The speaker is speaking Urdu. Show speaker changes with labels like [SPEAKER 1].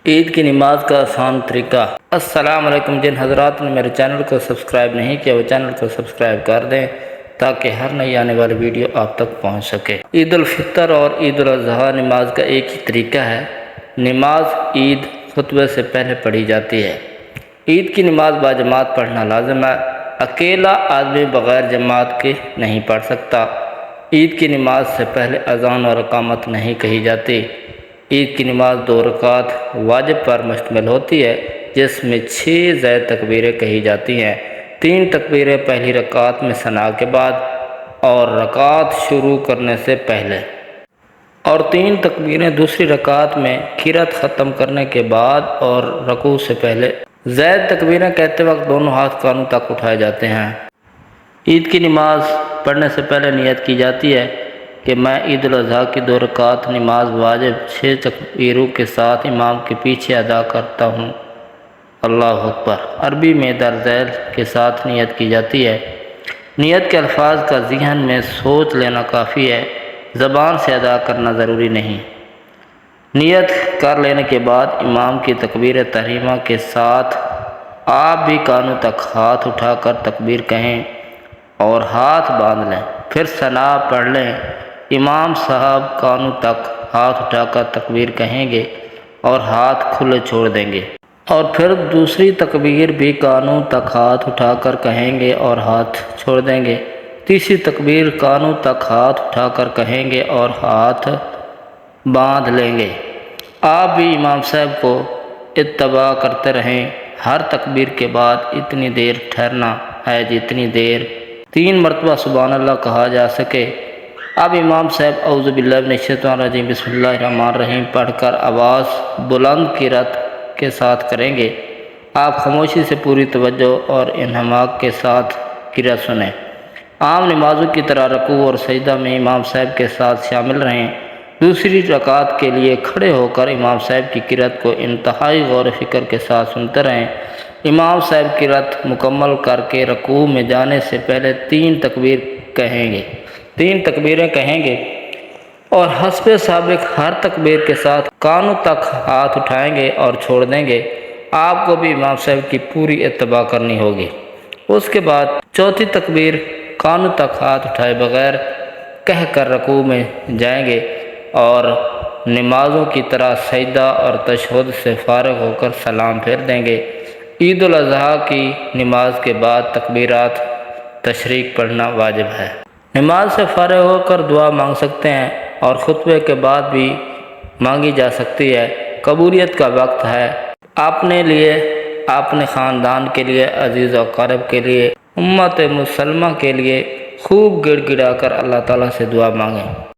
[SPEAKER 1] عید کی نماز کا آسان طریقہ۔ السلام علیکم، جن حضرات نے میرے چینل کو سبسکرائب نہیں کیا وہ چینل کو سبسکرائب کر دیں تاکہ ہر نئی آنے والی ویڈیو آپ تک پہنچ سکے۔ عید الفطر اور عید الاضحیٰ نماز کا ایک ہی طریقہ ہے۔ نماز عید خطبے سے پہلے پڑھی جاتی ہے۔ عید کی نماز باجماعت پڑھنا لازم ہے۔ اکیلا آدمی بغیر جماعت کے نہیں پڑھ سکتا۔ عید کی نماز سے پہلے اذان اور اقامت نہیں کہی جاتی۔ عید کی نماز 2 رکعات واجب پر مشتمل ہوتی ہے، جس میں 6 زائد تکبیریں کہی جاتی ہیں۔ 3 تکبیریں پہلی رکعت میں ثنا کے بعد اور رکعت شروع کرنے سے پہلے، اور 3 تکبیریں دوسری رکعت میں قرأت ختم کرنے کے بعد اور رکوع سے پہلے۔ زائد تکبیریں کہتے وقت دونوں ہاتھ کانوں تک اٹھائے جاتے ہیں۔ عید کی نماز پڑھنے سے پہلے نیت کی جاتی ہے کہ میں عید الاضحیٰ کی 2 رکعت نماز واجب 6 تکبیروں کے ساتھ امام کے پیچھے ادا کرتا ہوں۔ اللہ اکبر عربی میں درج ذیل کے ساتھ نیت کی جاتی ہے۔ نیت کے الفاظ کا ذہن میں سوچ لینا کافی ہے، زبان سے ادا کرنا ضروری نہیں۔ نیت کر لینے کے بعد امام کی تکبیر تحریمہ کے ساتھ آپ بھی کانوں تک ہاتھ اٹھا کر تکبیر کہیں اور ہاتھ باندھ لیں، پھر ثنا پڑھ لیں۔ امام صاحب کانوں تک ہاتھ اٹھا کر تکبیر کہیں گے اور ہاتھ کھلے چھوڑ دیں گے، اور پھر دوسری تکبیر بھی کانوں تک ہاتھ اٹھا کر کہیں گے اور ہاتھ چھوڑ دیں گے۔ تیسری تکبیر کانوں تک ہاتھ اٹھا کر کہیں گے اور ہاتھ باندھ لیں گے۔ آپ بھی امام صاحب کو اتباع کرتے رہیں۔ ہر تکبیر کے بعد اتنی دیر ٹھہرنا ہے جتنی دیر 3 مرتبہ سبحان اللہ کہا جا سکے۔ اب امام صاحب اعوذ باللہ من الشیطان الرجیم بسم اللہ الرحمن الرحیم پڑھ کر آواز بلند قرأت کے ساتھ کریں گے۔ آپ خاموشی سے پوری توجہ اور انہماک کے ساتھ قرأت سنیں۔ عام نمازوں کی طرح رکوع اور سجدہ میں امام صاحب کے ساتھ شامل رہیں۔ دوسری رکعت کے لیے کھڑے ہو کر امام صاحب کی قرأت کو انتہائی غور و فکر کے ساتھ سنتے رہیں۔ امام صاحب قرأت مکمل کر کے رکوع میں جانے سے پہلے 3 تکبیر کہیں گے، 3 تکبیریں کہیں گے اور حسب سابق ہر تکبیر کے ساتھ کانوں تک ہاتھ اٹھائیں گے اور چھوڑ دیں گے۔ آپ کو بھی امام صاحب کی پوری اتباع کرنی ہوگی۔ اس کے بعد 4تھی تکبیر کانوں تک ہاتھ اٹھائے بغیر کہہ کر رکوع میں جائیں گے اور نمازوں کی طرح سجدہ اور تشہد سے فارغ ہو کر سلام پھیر دیں گے۔ عید الاضحیٰ کی نماز کے بعد تکبیرات تشریق پڑھنا واجب ہے۔ نماز سے فارغ ہو کر دعا مانگ سکتے ہیں اور خطبے کے بعد بھی مانگی جا سکتی ہے۔ قبولیت کا وقت ہے۔ اپنے لیے، اپنے خاندان کے لیے، عزیز و اقارب کے لیے، امت مسلمہ کے لیے خوب گڑ گڑا کر اللہ تعالیٰ سے دعا مانگیں۔